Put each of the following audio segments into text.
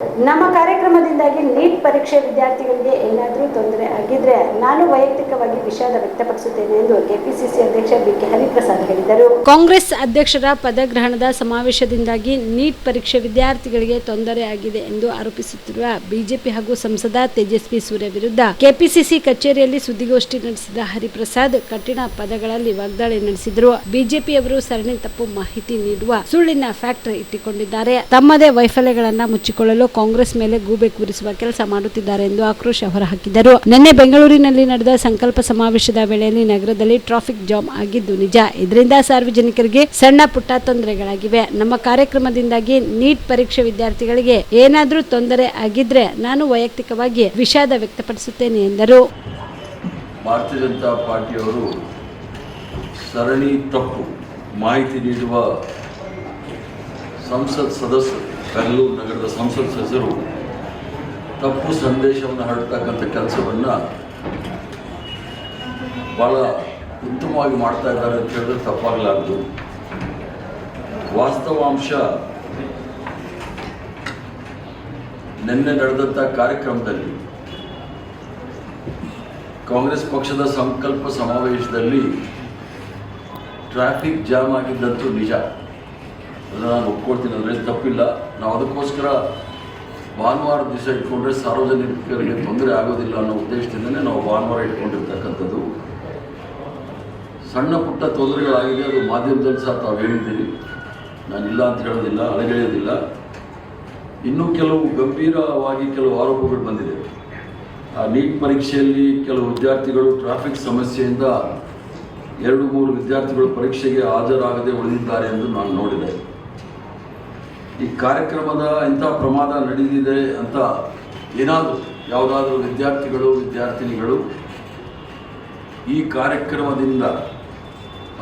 ನಮ್ಮ ಕಾರ್ಯಕ್ರಮದಿಂದಾಗಿ ನೀಟ್ ಪರೀಕ್ಷೆ ವಿದ್ಯಾರ್ಥಿಗಳಿಗೆ ಏನಾದರೂ ತೊಂದರೆ ಆಗಿದ್ರೆ ನಾನು ವೈಯಕ್ತಿಕವಾಗಿ ವಿಷಾದ ವ್ಯಕ್ತಪಡಿಸುತ್ತೇನೆ ಎಂದು ಕೆಪಿಸಿಸಿ ಅಧ್ಯಕ್ಷ ಬಿಕೆ ಹರಿಪ್ರಸಾದ್ ಹೇಳಿದರು. ಕಾಂಗ್ರೆಸ್ ಅಧ್ಯಕ್ಷರ ಪದಗ್ರಹಣದ ಸಮಾವೇಶದಿಂದಾಗಿ ನೀಟ್ ಪರೀಕ್ಷೆ ವಿದ್ಯಾರ್ಥಿಗಳಿಗೆ ತೊಂದರೆ ಆಗಿದೆ ಎಂದು ಆರೋಪಿಸುತ್ತಿರುವ ಬಿಜೆಪಿ ಹಾಗೂ ಸಂಸದ ತೇಜಸ್ವಿ ಸೂರ್ಯ ವಿರುದ್ಧ ಕೆಪಿಸಿಸಿ ಕಚೇರಿಯಲ್ಲಿ ಸುದ್ದಿಗೋಷ್ಠಿ ನಡೆಸಿದ ಹರಿಪ್ರಸಾದ್ ಕಠಿಣ ಪದಗಳಲ್ಲಿ ವಾಗ್ದಾಳಿ ನಡೆಸಿದರು. ಬಿಜೆಪಿಯವರು ಸರಣಿ ತಪ್ಪು ಮಾಹಿತಿ ನೀಡುವ ಸುಳ್ಳಿನ ಫ್ಯಾಕ್ಟರಿ ಇಟ್ಟುಕೊಂಡಿದ್ದಾರೆ. ತಮ್ಮದೇ ವೈಫಲ್ಯಗಳನ್ನು ಮುಚ್ಚಿಕೊಳ್ಳಲು ಕಾಂಗ್ರೆಸ್ ಮೇಲೆ ಗೂಬೆ ಕೂರಿಸುವ ಕೆಲಸ ಮಾಡುತ್ತಿದ್ದಾರೆ ಎಂದು ಆಕ್ರೋಶ ಹೊರಹಾಕಿದರು. ನಿನ್ನೆ ಬೆಂಗಳೂರಿನಲ್ಲಿ ನಡೆದ ಸಂಕಲ್ಪ ಸಮಾವೇಶದ ವೇಳೆಯಲ್ಲಿ ನಗರದಲ್ಲಿ ಟ್ರಾಫಿಕ್ ಜಾಮ್ ಆಗಿದ್ದು ನಿಜ. ಇದರಿಂದ ಸಾರ್ವಜನಿಕರಿಗೆ ಸಣ್ಣ ಪುಟ್ಟ ತೊಂದರೆಗಳಾಗಿವೆ. ನಮ್ಮ ಕಾರ್ಯಕ್ರಮದಿಂದಾಗಿ ನೀಟ್ ಪರೀಕ್ಷೆ ವಿದ್ಯಾರ್ಥಿಗಳಿಗೆ ಏನಾದರೂ ತೊಂದರೆ ಆಗಿದ್ರೆ ನಾನು ವೈಯಕ್ತಿಕವಾಗಿ ವಿಷಾದ ವ್ಯಕ್ತಪಡಿಸುತ್ತೇನೆ ಎಂದರು. ಭಾರತೀಯ ಜನತಾ ಪಾರ್ಟಿಯವರು ಸರಣಿ ತಪ್ಪು ಮಾಹಿತಿ ನೀಡುವ ಸಂಸತ್ ಸದಸ್ಯರು, ಬೆಂಗಳೂರು ನಗರದ ಸಂಸತ್ ಸದಸ್ಯರು ತಪ್ಪು ಸಂದೇಶವನ್ನು ಹರಡ್ತಕ್ಕಂಥ ಕೆಲಸವನ್ನು ಭಾಳ ಉತ್ತಮವಾಗಿ ಮಾಡ್ತಾ ಇದ್ದಾರೆ ಅಂತ ಹೇಳಿದ್ರೆ ತಪ್ಪಾಗಲಾರದು. ವಾಸ್ತವಾಂಶ ನಿನ್ನೆ ನಡೆದಂಥ ಕಾರ್ಯಕ್ರಮದಲ್ಲಿ ಕಾಂಗ್ರೆಸ್ ಪಕ್ಷದ ಸಂಕಲ್ಪ ಸಮಾವೇಶದಲ್ಲಿ ಟ್ರಾಫಿಕ್ ಜಾಮ್ ಆಗಿದ್ದಂತೂ ನಿಜ. ಅದನ್ನು ನಾನು ಒಪ್ಕೊಳ್ತೀನಿ, ಅದರಲ್ಲಿ ತಪ್ಪಿಲ್ಲ. ನಾವು ಅದಕ್ಕೋಸ್ಕರ ಭಾನುವಾರ ದಿವಸ ಇಟ್ಕೊಂಡ್ರೆ ಸಾರ್ವಜನಿಕರಿಗೆ ತೊಂದರೆ ಆಗೋದಿಲ್ಲ ಅನ್ನೋ ಉದ್ದೇಶದಿಂದಲೇ ನಾವು ಭಾನುವಾರ ಇಟ್ಕೊಂಡಿರ್ತಕ್ಕಂಥದ್ದು. ಸಣ್ಣ ಪುಟ್ಟ ತೊಂದರೆಗಳಾಗಿದೆ, ಅದು ಮಾಧ್ಯಮದಲ್ಲಿ ಸಹ ತಾವು ಹೇಳಿದ್ದೀರಿ, ನಾನಿಲ್ಲ ಅಂತ ಹೇಳೋದಿಲ್ಲ, ಅಳಗೆಳೆಯೋದಿಲ್ಲ. ಇನ್ನೂ ಕೆಲವು ಗಂಭೀರವಾಗಿ ಕೆಲವು ಆರೋಪಗಳು ಬಂದಿದೆ. ಆ ನೀಟ್ ಪರೀಕ್ಷೆಯಲ್ಲಿ ಕೆಲವು ವಿದ್ಯಾರ್ಥಿಗಳು ಟ್ರಾಫಿಕ್ ಸಮಸ್ಯೆಯಿಂದ 2-3 ವಿದ್ಯಾರ್ಥಿಗಳು ಪರೀಕ್ಷೆಗೆ ಹಾಜರಾಗದೆ ಉಳಿದಿದ್ದಾರೆ ಎಂದು ನಾನು ನೋಡಿದೆ. ಈ ಕಾರ್ಯಕ್ರಮದ ಇಂಥ ಪ್ರಮಾದ ನಡೆದಿದೆ ಅಂತ ಯಾವುದಾದ್ರೂ ವಿದ್ಯಾರ್ಥಿಗಳು ವಿದ್ಯಾರ್ಥಿನಿಗಳು ಈ ಕಾರ್ಯಕ್ರಮದಿಂದ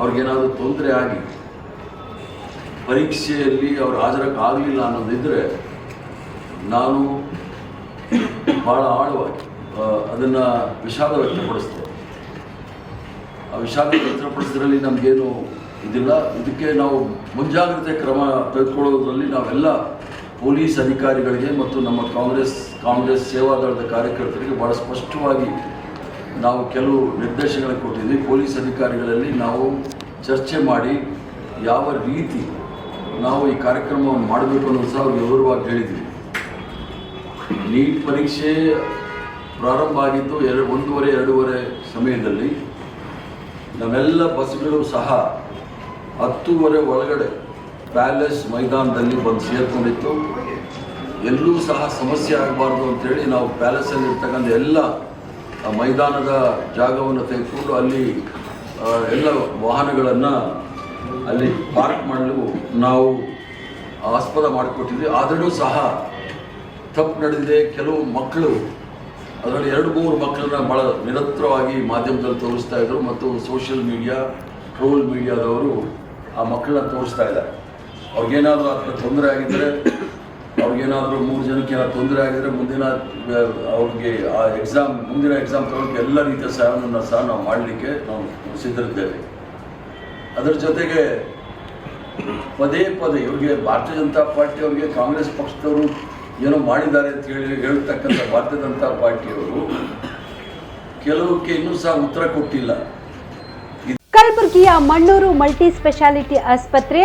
ಅವ್ರಿಗೇನಾದರೂ ತೊಂದರೆ ಆಗಿ ಪರೀಕ್ಷೆಯಲ್ಲಿ ಅವರು ಹಾಜರಾಗಲಿಲ್ಲ ಅನ್ನೋದಿದ್ದರೆ ನಾನು ಭಾಳ ಆಳವಾಗಿ ಅದನ್ನು ವಿಷಾದ ವ್ಯಕ್ತಪಡಿಸ್ತೇನೆ. ಆ ವಿಷಾದ ವ್ಯಕ್ತಪಡಿಸೋದ್ರಲ್ಲಿ ನಮಗೇನು ಇದಿಲ್ಲ. ಇದಕ್ಕೆ ನಾವು ಮುಂಜಾಗ್ರತೆ ಕ್ರಮ ತೆಗೆದುಕೊಳ್ಳೋದ್ರಲ್ಲಿ ನಾವೆಲ್ಲ ಪೊಲೀಸ್ ಅಧಿಕಾರಿಗಳಿಗೆ ಮತ್ತು ನಮ್ಮ ಕಾಂಗ್ರೆಸ್ ಸೇವಾದಳದ ಕಾರ್ಯಕರ್ತರಿಗೆ ಭಾಳ ಸ್ಪಷ್ಟವಾಗಿ ನಾವು ಕೆಲವು ನಿರ್ದೇಶನ ಕೊಟ್ಟಿದ್ವಿ. ಪೊಲೀಸ್ ಅಧಿಕಾರಿಗಳಲ್ಲಿ ನಾವು ಚರ್ಚೆ ಮಾಡಿ ಯಾವ ರೀತಿ ನಾವು ಈ ಕಾರ್ಯಕ್ರಮವನ್ನು ಮಾಡಬೇಕು ಅನ್ನೋದು ಸಹ ವಿವರವಾಗಿ ಹೇಳಿದ್ವಿ. ನೀಟ್ ಪರೀಕ್ಷೆ ಪ್ರಾರಂಭ ಆಗಿದ್ದು 1:30-2:30 ಸಮಯದಲ್ಲಿ ನಾವೆಲ್ಲ ಬಸ್ಗಳು ಸಹ 10:30 ಒಳಗಡೆ ಪ್ಯಾಲೇಸ್ ಮೈದಾನದಲ್ಲಿ ಬಂದು ಸೇರಿಕೊಂಡಿತ್ತು. ಎಲ್ಲೂ ಸಹ ಸಮಸ್ಯೆ ಆಗಬಾರ್ದು ಅಂಥೇಳಿ ನಾವು ಪ್ಯಾಲೇಸಲ್ಲಿ ಇರ್ತಕ್ಕಂಥ ಎಲ್ಲ ಮೈದಾನದ ಜಾಗವನ್ನು ತೆಗೆದುಕೊಂಡು ಅಲ್ಲಿ ಎಲ್ಲ ವಾಹನಗಳನ್ನು ಅಲ್ಲಿ ಪಾರ್ಕ್ ಮಾಡಲು ನಾವು ಆಸ್ಪದ ಮಾಡಿಕೊಟ್ಟಿದ್ವಿ. ಆದರೂ ಸಹ ತಪ್ಪು ನಡೆದಿದೆ. ಕೆಲವು ಮಕ್ಕಳು, ಅದರಲ್ಲಿ 2-3 ಮಕ್ಕಳನ್ನ ಭಾಳ ನಿರಂತರವಾಗಿ ಮಾಧ್ಯಮದಲ್ಲಿ ತೋರಿಸ್ತಾ ಇದ್ದರು ಮತ್ತು ಸೋಷಿಯಲ್ ಮೀಡಿಯಾ, ಟ್ರೋಲ್ ಮೀಡಿಯಾದವರು ಆ ಮಕ್ಕಳನ್ನ ತೋರಿಸ್ತಾ ಇದ್ದಾರೆ. ಅವ್ರಿಗೇನಾದರೂ ಆ ತೊಂದರೆ ಆಗಿದ್ದರೆ, ಅವ್ರಿಗೇನಾದರೂ 3 ಜನಕ್ಕೆ ಏನಾದ್ರು ತೊಂದರೆ ಆಗಿದ್ದರೆ ಅವ್ರಿಗೆ ಆ ಮುಂದಿನ ಎಕ್ಸಾಮ್ ತಗೊಳ್ಳೋಕ್ಕೆ ಎಲ್ಲ ರೀತಿಯ ಸಹಾಯವನ್ನು ಸಹ ನಾವು ಮಾಡಲಿಕ್ಕೆ ನಾವು ಸಿದ್ಧರಿದ್ದೇವೆ. ಅದರ ಜೊತೆಗೆ ಪದೇ ಇವ್ರಿಗೆ ಭಾರತೀಯ ಜನತಾ ಪಾರ್ಟಿಯವ್ರಿಗೆ ಕಾಂಗ್ರೆಸ್ ಪಕ್ಷದವರು ಏನೋ ಮಾಡಿದ್ದಾರೆ ಅಂತ ಹೇಳ್ತಕ್ಕಂಥ ಭಾರತೀಯ ಜನತಾ ಪಾರ್ಟಿಯವರು ಕೆಲವಕ್ಕೆ ಇನ್ನೂ ಸಹ ಉತ್ತರ ಕೊಟ್ಟಿಲ್ಲ. ಕಲಬುರಗಿಯ ಮಣ್ಣೂರು ಮಲ್ಟಿ ಸ್ಪೆಷಾಲಿಟಿ ಆಸ್ಪತ್ರೆ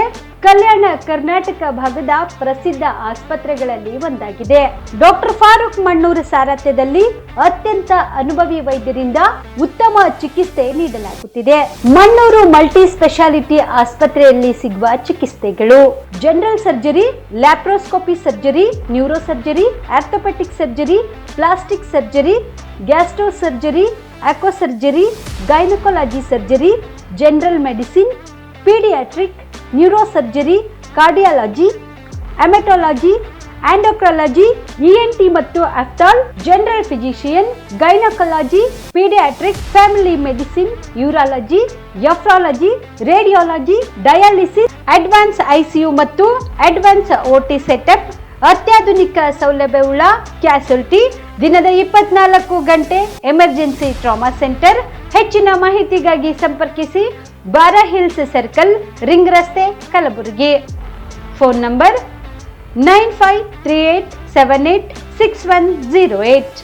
ಕಲ್ಯಾಣ ಕರ್ನಾಟಕ ಭಾಗದ ಪ್ರಸಿದ್ಧ ಆಸ್ಪತ್ರೆಗಳಲ್ಲಿ ಒಂದಾಗಿದೆ. ಡಾಕ್ಟರ್ ಫಾರೂಕ್ ಮಣ್ಣೂರು ಸಾರಥ್ಯದಲ್ಲಿ ಅತ್ಯಂತ ಅನುಭವಿ ವೈದ್ಯರಿಂದ ಉತ್ತಮ ಚಿಕಿತ್ಸೆ ನೀಡಲಾಗುತ್ತಿದೆ. ಮಣ್ಣೂರು ಮಲ್ಟಿ ಸ್ಪೆಷಾಲಿಟಿ ಆಸ್ಪತ್ರೆಯಲ್ಲಿ ಸಿಗುವ ಚಿಕಿತ್ಸೆಗಳು: general surgery, laparoscopy surgery, neuro surgery, orthopaedic surgery, plastic surgery, gastro surgery, aqua surgery, gynaecology surgery, general medicine, paediatric, neuro surgery, cardiology, haematology, endocrinology, ENT ಮತ್ತು ophthal, general physician, gynaecology, paediatric, family medicine, urology, nephrology, radiology, dialysis, advance ICU ಮತ್ತು advance OT setup, ಅತ್ಯಾಧುನಿಕ ಸೌಲಭ್ಯವುಳ್ಳ ಕ್ಯಾಸುಲಿಟಿ, ದಿನದ 24 ಗಂಟೆ emergency trauma centre. ಹೆಚ್ಚಿನ ಮಾಹಿತಿಗಾಗಿ ಸಂಪರ್ಕಿಸಿ ಬಾರಾ hills circle, ring ರಸ್ತೆ, ಕಲಬುರಗಿ. Phone number 9538 786108.